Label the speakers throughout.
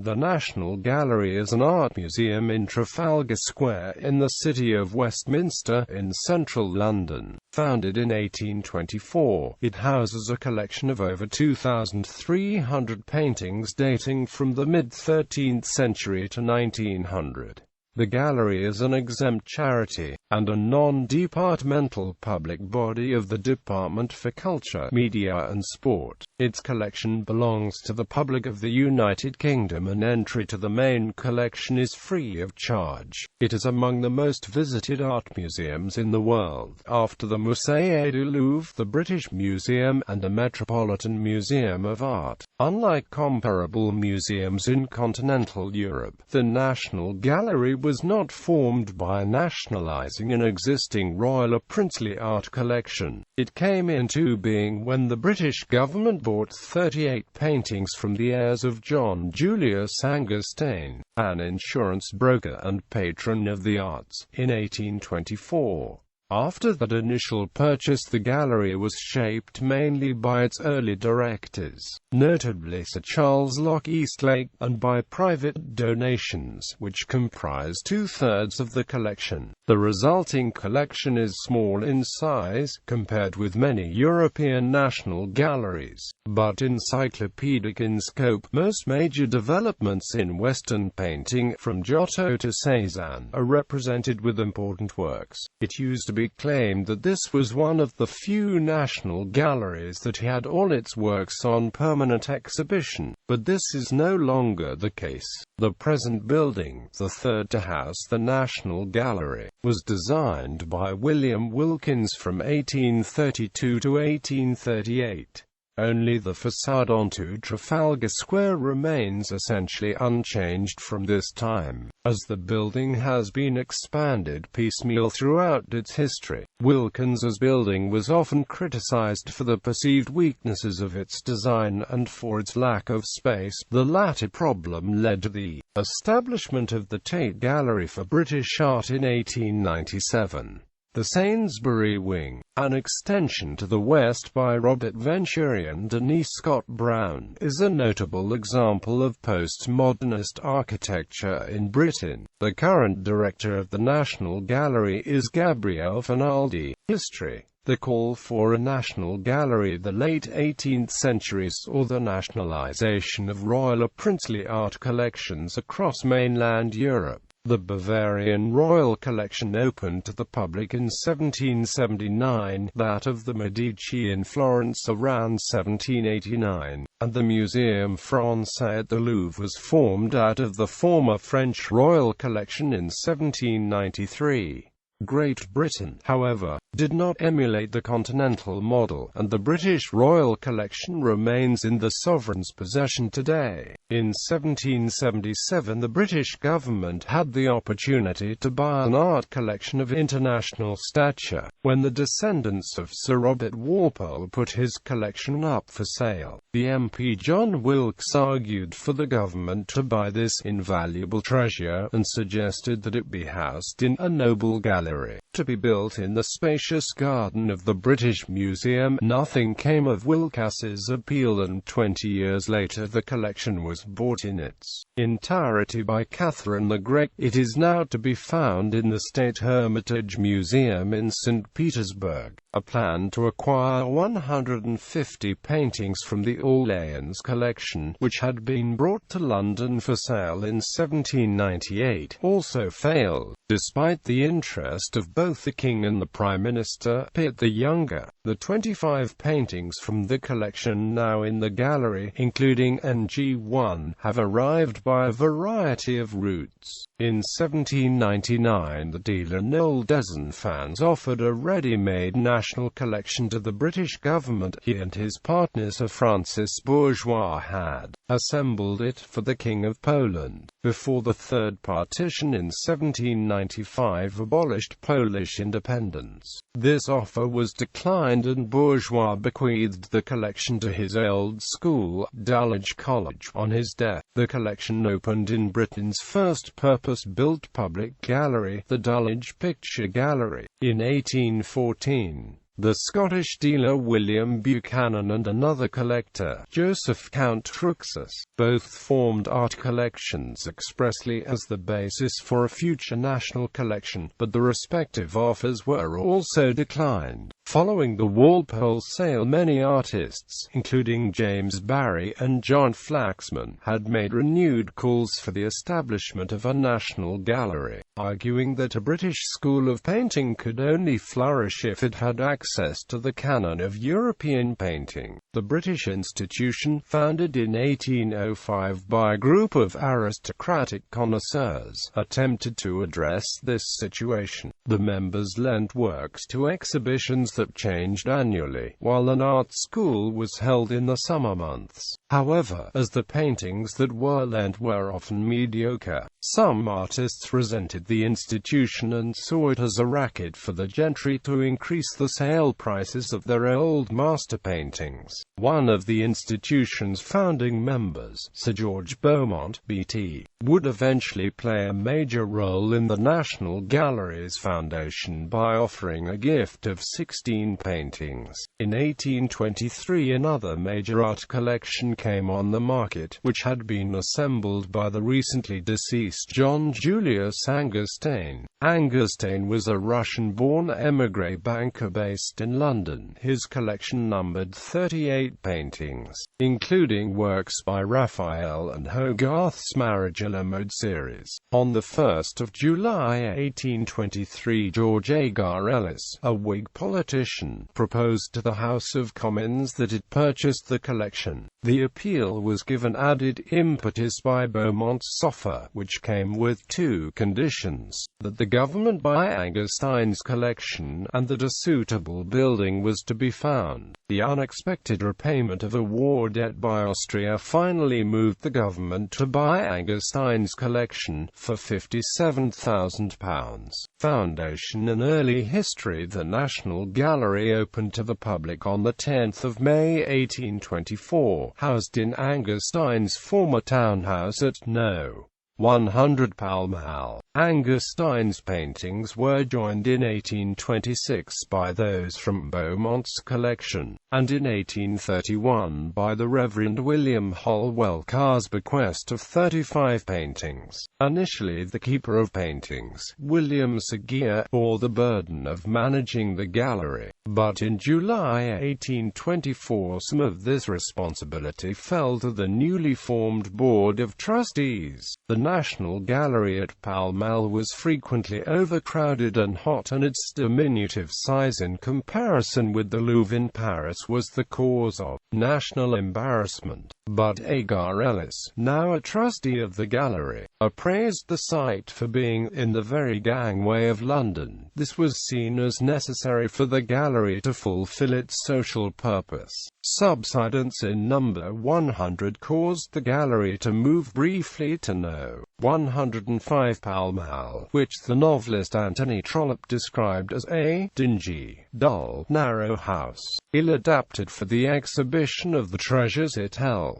Speaker 1: The National Gallery is an art museum in Trafalgar Square in the City of Westminster, in central London. Founded in 1824, it houses a collection of over 2,300 paintings dating from the mid-13th century to 1900. The gallery is an exempt charity, and a non-departmental public body of the Department for Culture, Media and Sport. Its collection belongs to the public of the United Kingdom and entry to the main collection is free of charge. It is among the most visited art museums in the world, after the Musée du Louvre, the British Museum, and the Metropolitan Museum of Art. Unlike comparable museums in continental Europe, the National Gallery was not formed by nationalizing an existing royal or princely art collection. It came into being when the British government bought 38 paintings from the heirs of John Julius Angerstein, an insurance broker and patron of the arts, in 1824. After that initial purchase, the gallery was shaped mainly by its early directors, notably Sir Charles Locke Eastlake, and by private donations, which comprise two-thirds of the collection. The resulting collection is small in size, compared with many European national galleries, but encyclopedic in scope. Most major developments in Western painting, from Giotto to Cézanne, are represented with important works. It used to be claimed that this was one of the few national galleries that had all its works on permanent exhibition, but this is no longer the case. The present building, the third to house the National Gallery, was designed by William Wilkins from 1832 to 1838. Only the facade onto Trafalgar Square remains essentially unchanged from this time, as the building has been expanded piecemeal throughout its history. Wilkins's building was often criticized for the perceived weaknesses of its design and for its lack of space. The latter problem led to the establishment of the Tate Gallery for British Art in 1897. The Sainsbury Wing, an extension to the west by Robert Venturi and Denise Scott Brown, is a notable example of postmodernist architecture in Britain. The current director of the National Gallery is Gabriele Finaldi. History. The call for a national gallery the late 18th century saw the nationalization of royal or princely art collections across mainland Europe. The Bavarian Royal Collection opened to the public in 1779, that of the Medici in Florence around 1789, and the Muséum Français at the Louvre was formed out of the former French Royal Collection in 1793. Great Britain, however, did not emulate the continental model, and the British Royal Collection remains in the sovereign's possession today. In 1777 the British government had the opportunity to buy an art collection of international stature, when the descendants of Sir Robert Walpole put his collection up for sale. The MP John Wilkes argued for the government to buy this invaluable treasure, and suggested that it be housed in a noble gallery, to be built in the spacious garden of the British Museum. Nothing came of Wilkes's appeal, and 20 years later the collection was bought in its entirety by Catherine the Great. It is now to be found in the State Hermitage Museum in St. Petersburg. A plan to acquire 150 paintings from the Orleans collection, which had been brought to London for sale in 1798, also failed, despite the interest of both the King and the Prime Minister, Pitt the Younger. The 25 paintings from the collection now in the gallery, including NG1, have arrived by a variety of routes. In 1799 the dealer Noel Desenfants offered a ready-made national collection to the British government. He and his partner Sir Francis Bourgeois had assembled it for the King of Poland, before the Third Partition in 1795 abolished Polish independence. This offer was declined, and Bourgeois bequeathed the collection to his old school, Dulwich College, on his death. The collection opened in Britain's first purpose-built public gallery, the Dulwich Picture Gallery, in 1814. The Scottish dealer William Buchanan and another collector, Joseph Count Truxas, both formed art collections expressly as the basis for a future national collection, but the respective offers were also declined. Following the Walpole sale, many artists, including James Barry and John Flaxman, had made renewed calls for the establishment of a national gallery, arguing that a British school of painting could only flourish if it had access to the canon of European painting. The British institution, founded in 1805 by a group of aristocratic connoisseurs, attempted to address this situation. The members lent works to exhibitions that changed annually, while an art school was held in the summer months. However, as the paintings that were lent were often mediocre, some artists resented the institution and saw it as a racket for the gentry to increase the sale prices of their old master paintings. One of the institution's founding members, Sir George Beaumont, B.T., would eventually play a major role in the National Gallery's foundation by offering a gift of 16 paintings. In 1823, another major art collection came on the market, which had been assembled by the recently deceased John Julius Angerstein. Angerstein was a Russian-born émigré banker based in London. His collection numbered 38 paintings, including works by Raphael and Hogarth's Marriage a la Mode series. On the 1st of July 1823, George Agar Ellis, a Whig politician, proposed to the House of Commons that it purchased the collection. The appeal was given added impetus by Beaumont's offer, which came with two conditions: that the government buy Angerstein's collection, and that a suitable building was to be found. The unexpected repayment of a war debt by Austria finally moved the government to buy Angerstein's collection for £57,000. Foundation and early history. The National Gallery opened to the public on the 10th of May 1824, housed in Angerstein's former townhouse at No. 100 Pall Mall. Angerstein's paintings were joined in 1826 by those from Beaumont's collection, and in 1831 by the Reverend William Holwell Carr's bequest of 35 paintings. Initially the keeper of paintings, William Seguier, bore the burden of managing the gallery, but in July 1824 some of this responsibility fell to the newly formed Board of Trustees. The National Gallery at Pall Mall was frequently overcrowded and hot, and its diminutive size in comparison with the Louvre in Paris was the cause of national embarrassment. But Agar Ellis, now a trustee of the gallery, appraised the site for being in the very gangway of London. This was seen as necessary for the gallery to fulfill its social purpose. Subsidence in number 100 caused the gallery to move briefly to No. 105 Pall Mall, which the novelist Anthony Trollope described as a dingy, dull, narrow house, ill-adapted for the exhibition of the treasures it held.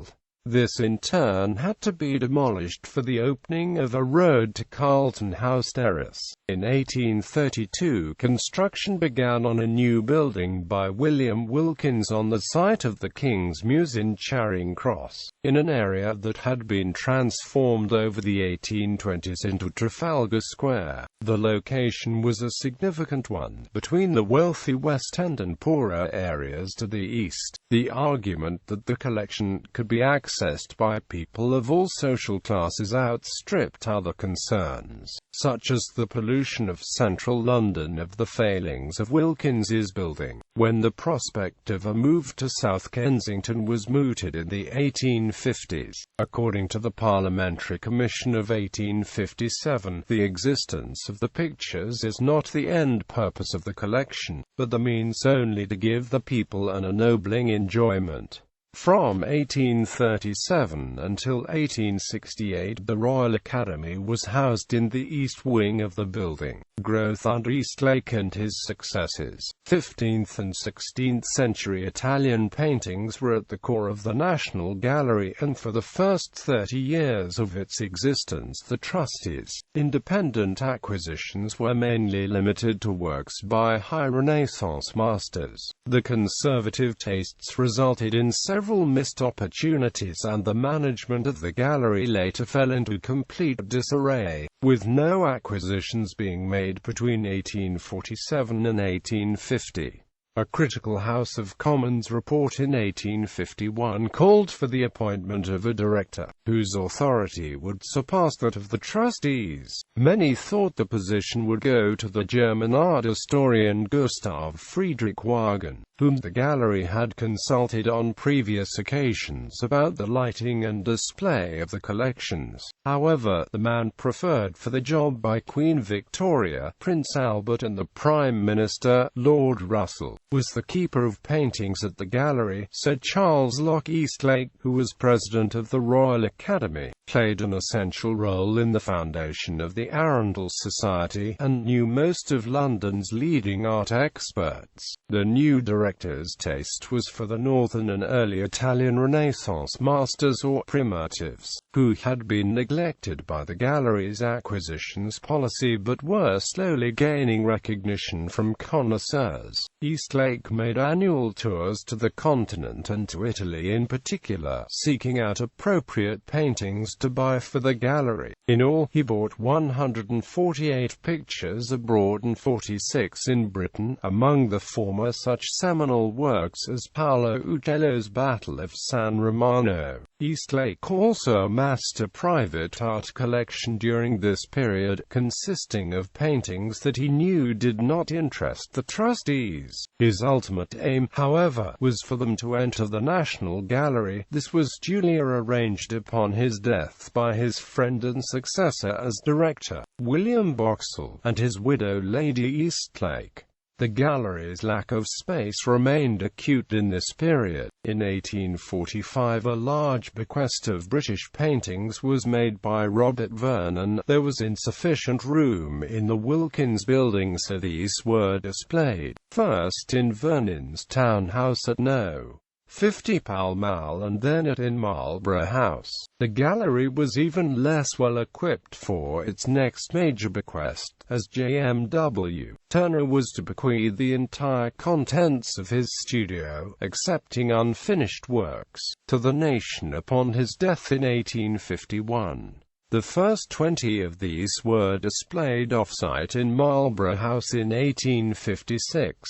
Speaker 1: This in turn had to be demolished for the opening of a road to Carlton House Terrace. In 1832, construction began on a new building by William Wilkins on the site of the King's Mews in Charing Cross, in an area that had been transformed over the 1820s into Trafalgar Square. The location was a significant one, between the wealthy West End and poorer areas to the east. The argument that the collection could be accessed by people of all social classes outstripped other concerns, such as the pollution of central London, of the failings of Wilkins's building. When the prospect of a move to South Kensington was mooted in the 1850s, according to the Parliamentary Commission of 1857, the existence of the pictures is not the end purpose of the collection, but the means only to give the people an ennobling enjoyment. From 1837 until 1868, the Royal Academy was housed in the east wing of the building. Growth under Eastlake and his successes. 15th and 16th century Italian paintings were at the core of the National Gallery, and for the first 30 years of its existence the trustees' independent acquisitions were mainly limited to works by high Renaissance masters. The conservative tastes resulted in several missed opportunities, and the management of the gallery later fell into complete disarray, with no acquisitions being made between 1847 and 1850. A critical House of Commons report in 1851 called for the appointment of a director, whose authority would surpass that of the trustees. Many thought the position would go to the German art historian Gustav Friedrich Wagen, whom the gallery had consulted on previous occasions about the lighting and display of the collections. However, the man preferred for the job by Queen Victoria, Prince Albert and the Prime Minister, Lord Russell, was the keeper of paintings at the gallery. Sir Charles Locke Eastlake, who was president of the Royal Academy, played an essential role in the foundation of the Arundel Society, and knew most of London's leading art experts. The new director's taste was for the Northern and early Italian Renaissance masters, or primitives, who had been neglected by the gallery's acquisitions policy but were slowly gaining recognition from connoisseurs. Eastlake made annual tours to the continent and to Italy in particular, seeking out appropriate paintings to buy for the gallery. In all, he bought 148 pictures abroad and 46 in Britain, among the former such seminal works as Paolo Uccello's Battle of San Romano. Eastlake also amassed a private art collection during this period, consisting of paintings that he knew did not interest the trustees. His ultimate aim, however, was for them to enter the National Gallery. This was duly arranged upon his death by his friend and successor as director, William Boxall, and his widow Lady Eastlake. The gallery's lack of space remained acute in this period. In 1845 a large bequest of British paintings was made by Robert Vernon. There was insufficient room in the Wilkins building, so these were displayed, first in Vernon's townhouse at No. 50 Pall Mall and then in Marlborough House. The gallery was even less well equipped for its next major bequest, as J.M.W. Turner was to bequeath the entire contents of his studio, excepting unfinished works, to the nation upon his death in 1851. The first 20 of these were displayed off-site in Marlborough House in 1856.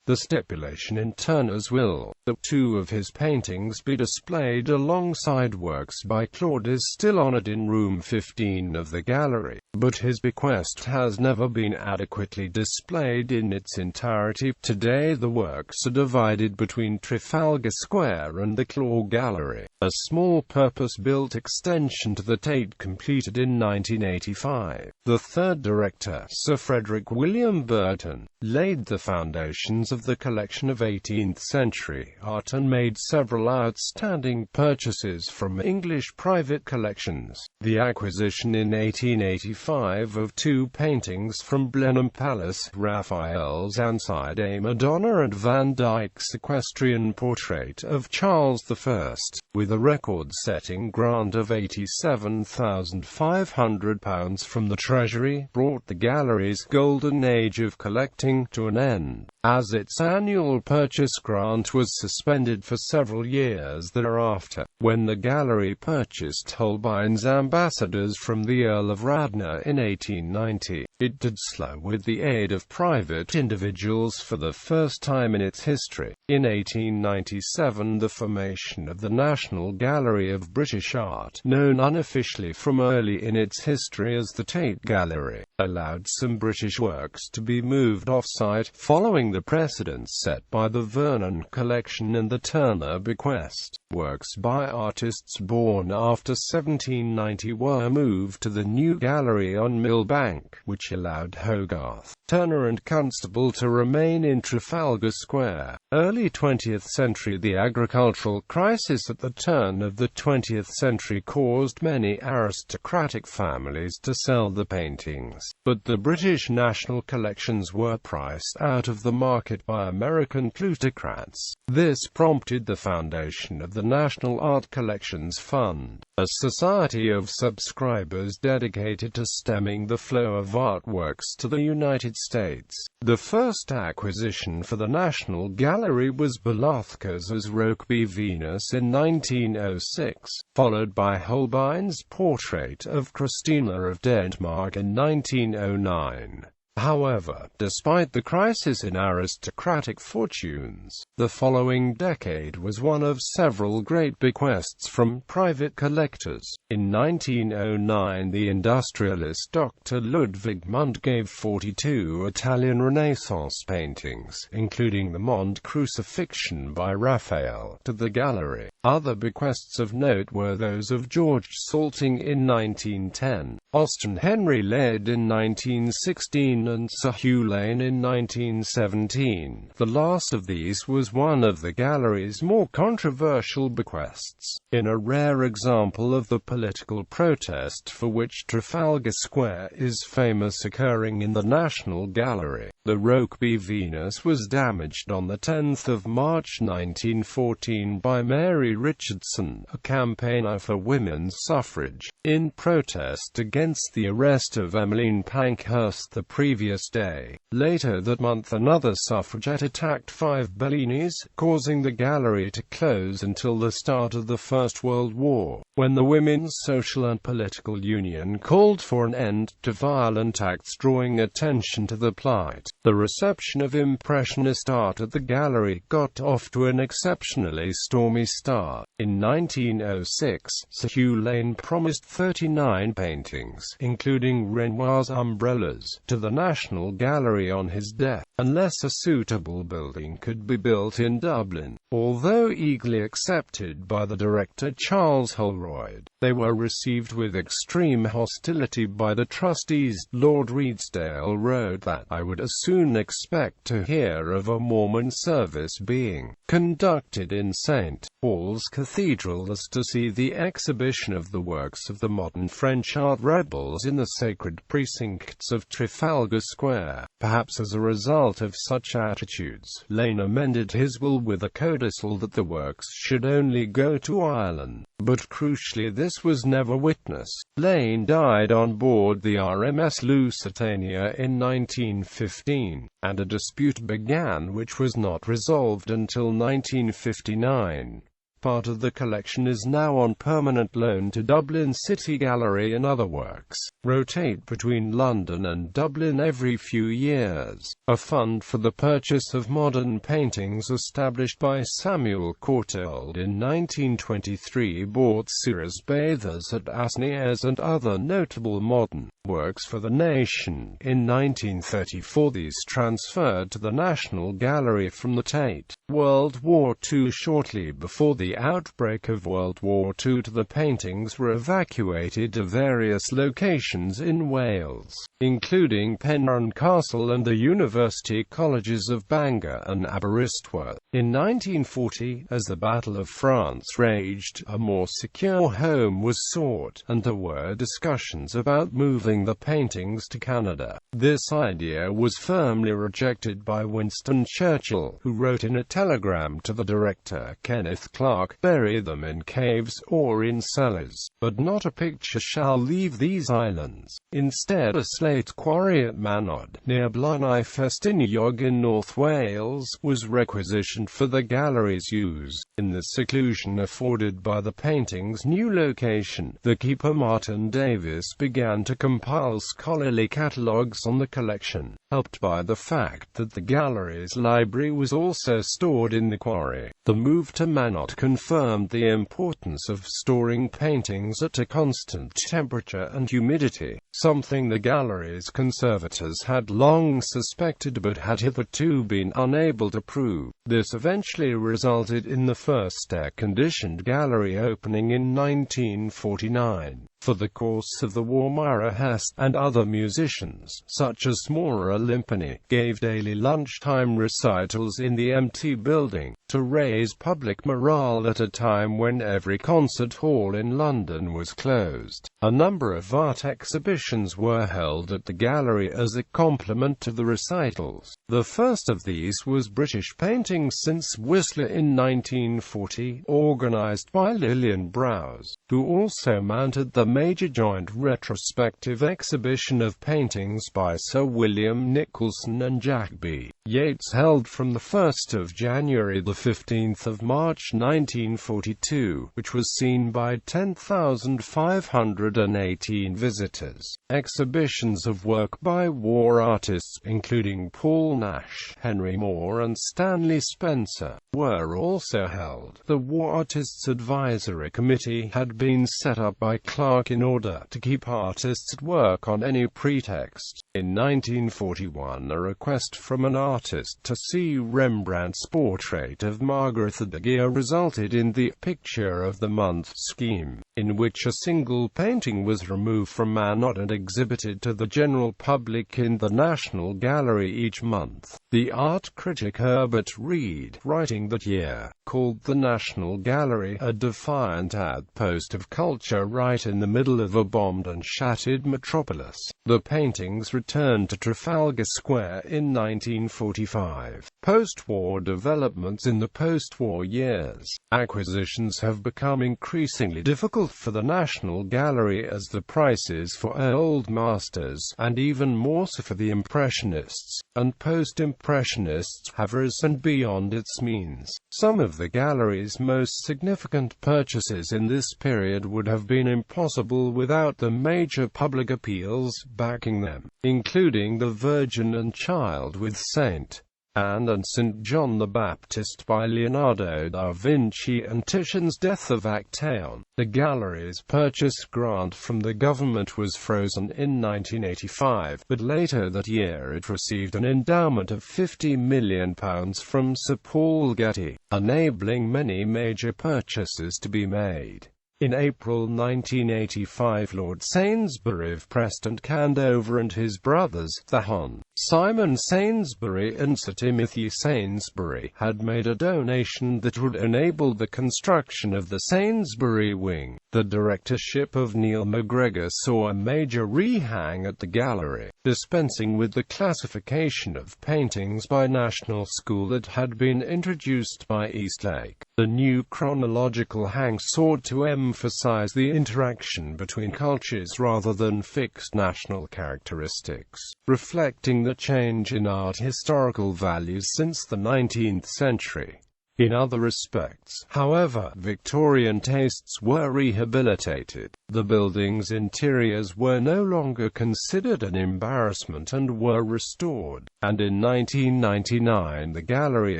Speaker 1: The stipulation in Turner's will, that 2 of his paintings be displayed alongside works by Claude, is still honored in room 15 of the gallery, but his bequest has never been adequately displayed in its entirety. Today the works are divided between Trafalgar Square and the Claw Gallery. A small purpose-built extension to the Tate completed in 1985. The third director, Sir Frederick William Burton, laid the foundations of the collection of 18th-century art and made several outstanding purchases from English private collections. The acquisition in 1885 of 2 paintings from Blenheim Palace, Raphael's Anside Madonna and Van Dyck's equestrian portrait of Charles I, with a record-setting grant of £87,500 from the Treasury, brought the gallery's golden age of collecting to an end, as its annual purchase grant was suspended for several years thereafter. When the gallery purchased Holbein's Ambassadors from the Earl of Radnor in 1890, it did so with the aid of private individuals for the first time in its history. In 1897 the formation of the National Gallery of British Art, known unofficially from early in its history as the Tate Gallery, allowed some British works to be moved off-site, following the precedents set by the Vernon collection and the Turner bequest. Works by artists born after 1790 were moved to the new gallery on Millbank, which allowed Hogarth Turner and Constable to remain in Trafalgar Square. Early 20th century. The agricultural crisis at the turn of the 20th century caused many aristocratic families to sell the paintings, but the British national collections were priced out of the market by American plutocrats. This prompted the foundation of the National Art Collections Fund, a society of subscribers dedicated to stemming the flow of artworks to the United States. The first acquisition for the National Gallery was Velázquez's Rokeby Venus in 1906, followed by Holbein's portrait of Christina of Denmark in 1909. However, despite the crisis in aristocratic fortunes, the following decade was one of several great bequests from private collectors. In 1909, the industrialist Dr. Ludwig Mund gave 42 Italian Renaissance paintings, including the Mond Crucifixion by Raphael, to the gallery. Other bequests of note were those of George Salting in 1910, Austin Henry Laird in 1916, and Sir Hugh Lane in 1917. The last of these was one of the gallery's more controversial bequests. In a rare example of the political protest for which Trafalgar Square is famous occurring in the National Gallery, the Rokeby Venus was damaged on 10 March 1914 by Mary Richardson, a campaigner for women's suffrage, in protest against the arrest of Emmeline Pankhurst the previous day. Later that month, another suffragette attacked 5 Bellinis, causing the gallery to close until the start of the First World War, when the Women's Social and Political Union called for an end to violent acts, drawing attention to the plight. The reception of Impressionist art at the gallery got off to an exceptionally stormy start. In 1906, Sir Hugh Lane promised 39 paintings, including Renoir's Umbrellas, to the National Gallery on his death, unless a suitable building could be built in Dublin. Although eagerly accepted by the director Charles Holroyd, they were received with extreme hostility by the trustees. Lord Redesdale wrote that, "I would as soon expect to hear of a Mormon service being conducted in St. Paul's Cathedral as to see the exhibition of the works of the modern French art rebels in the sacred precincts of Trafalgar Square." Perhaps as a result of such attitudes, Lane amended his will with a codicil that the works should only go to Ireland. But crucially, this was never witnessed. Lane died on board the RMS Lusitania in 1915, and a dispute began which was not resolved until 1959. Part of the collection is now on permanent loan to Dublin City Gallery, and other works rotate between London and Dublin every few years. A fund for the purchase of modern paintings established by Samuel Courtauld in 1923 bought Cyrus Bathers at Asnieres and other notable modern works for the nation. In 1934 these transferred to the National Gallery from the Tate. World War II. Shortly before the outbreak of World War II, the paintings were evacuated to various locations in Wales, including Penrhyn Castle and the University Colleges of Bangor and Aberystwyth. In 1940, as the Battle of France raged, a more secure home was sought, and there were discussions about moving the paintings to Canada. This idea was firmly rejected by Winston Churchill, who wrote in a telegram to the director, Kenneth Clark, "Bury them in caves or in cellars, but not a picture shall leave these islands." Instead, a slate quarry at Manod, near Blaenau Festiniog in North Wales, was requisitioned for the gallery's use. In the seclusion afforded by the painting's new location, the keeper Martin Davis began to compile scholarly catalogues on the collection, helped by the fact that the gallery's library was also stored in the quarry. The move to Manot confirmed the importance of storing paintings at a constant temperature and humidity, something the gallery's conservators had long suspected but had hitherto been unable to prove. This eventually resulted in the first air-conditioned gallery opening in 1949. For the course of the war, Myra Hess and other musicians, such as Maura Limpani, gave daily lunchtime recitals in the empty building, to raise public morale at a time when every concert hall in London was closed. A number of art exhibitions were held at the gallery as a complement to the recitals. The first of these was British Painting Since Whistler in 1940, organised by Lillian Browse, who also mounted the major joint retrospective exhibition of paintings by Sir William Nicholson and Jack B. Yeats, held from the 1st of January to the 15th of March 1942, which was seen by 10,518 visitors. Exhibitions of work by war artists, including Paul Nash, Henry Moore and Stanley Spencer, were also held. The War Artists Advisory Committee had been set up by Clark in order to keep artists at work on any pretext. In 1941, a request from an artist to see Rembrandt's portrait of Margaretha de Geer resulted in the Picture of the Month scheme, in which a single painting was removed from Manor and exhibited to the general public in the National Gallery each month. The art critic Herbert Reed, writing that year, called the National Gallery a defiant outpost of culture right in the middle of a bombed and shattered metropolis. The paintings returned to Trafalgar Square in 1945. Post-war developments. In the post-war years, acquisitions have become increasingly difficult for the National Gallery as the prices for old masters, and even more so for the Impressionists and Post-Impressionists, have risen beyond its means. Some of the gallery's most significant purchases in this period would have been impossible without the major public appeals backing them, including The Virgin and Child with St. Anne and St. John the Baptist by Leonardo da Vinci and Titian's Death of Actaeon. The gallery's purchase grant from the government was frozen in 1985, but later that year it received an endowment of £50 million from Sir Paul Getty, enabling many major purchases to be made. In April 1985, Lord Sainsbury of Preston Candover and his brothers, the Hon. Simon Sainsbury and Sir Timothy Sainsbury, had made a donation that would enable the construction of the Sainsbury Wing. The directorship of Neil MacGregor saw a major rehang at the gallery, dispensing with the classification of paintings by national school that had been introduced by Eastlake. The new chronological hang sought to emphasize the interaction between cultures rather than fixed national characteristics, reflecting the change in art historical values since the 19th century. In other respects, however, Victorian tastes were rehabilitated. The building's interiors were no longer considered an embarrassment and were restored, and in 1999 the gallery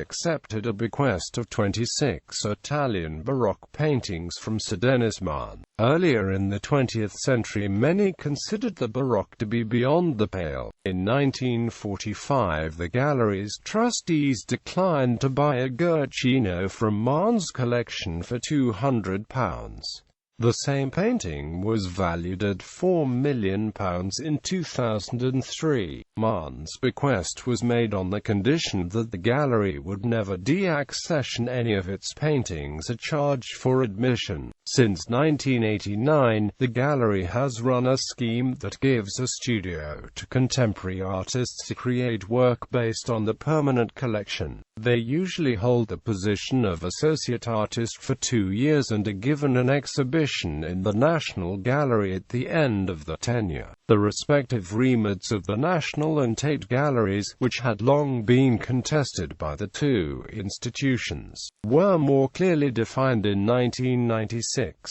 Speaker 1: accepted a bequest of 26 Italian Baroque paintings from Sir Denis Mann. Earlier in the 20th century, many considered the Baroque to be beyond the pale. In 1945, the gallery's trustees declined to buy a Guercino from Mann's collection for £200. The same painting was valued at £4 million in 2003. Mann's bequest was made on the condition that the gallery would never deaccession any of its paintings at charge for admission. Since 1989, the gallery has run a scheme that gives a studio to contemporary artists to create work based on the permanent collection. They usually hold the position of associate artist for 2 years and are given an exhibition in the National Gallery at the end of the tenure. The respective remits of the National and Tate Galleries, which had long been contested by the two institutions, were more clearly defined in 1996.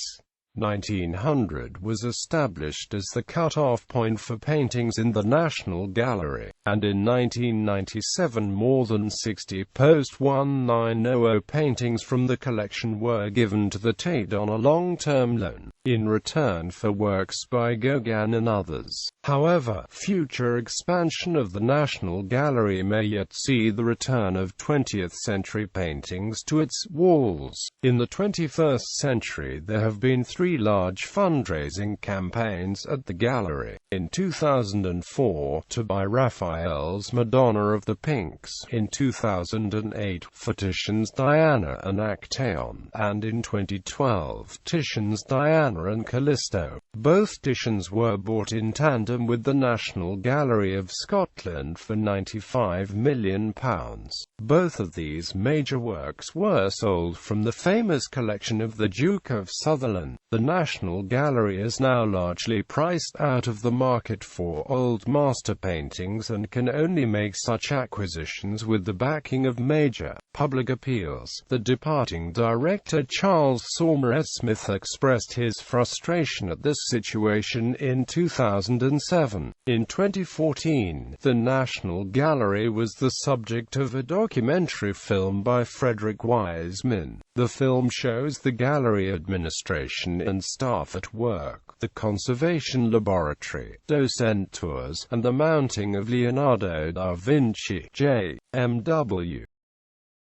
Speaker 1: 1900 was established as the cut-off point for paintings in the National Gallery, and in 1997 more than 60 post-1900 paintings from the collection were given to the Tate on a long-term loan. in return for works by Gauguin and others. However, future expansion of the National Gallery may yet see the return of 20th-century paintings to its walls. In the 21st century, there have been 3 large fundraising campaigns at the gallery. In 2004, to buy Raphael's Madonna of the Pinks. In 2008, for Titian's Diana and Actaeon. And in 2012, Titian's Diana and Callisto. Both Titians were bought in tandem with the National Gallery of Scotland for £95 million. Both of these major works were sold from the famous collection of the Duke of Sutherland. The National Gallery is now largely priced out of the market for old master paintings and can only make such acquisitions with the backing of major public appeals. The departing director Charles Smith expressed his frustration at this situation in 2007. In 2014, the National Gallery was the subject of a documentary film by Frederick Wiseman. The film shows the gallery administration and staff at work, the conservation laboratory, docent tours, and the mounting of Leonardo da Vinci, J.M.W.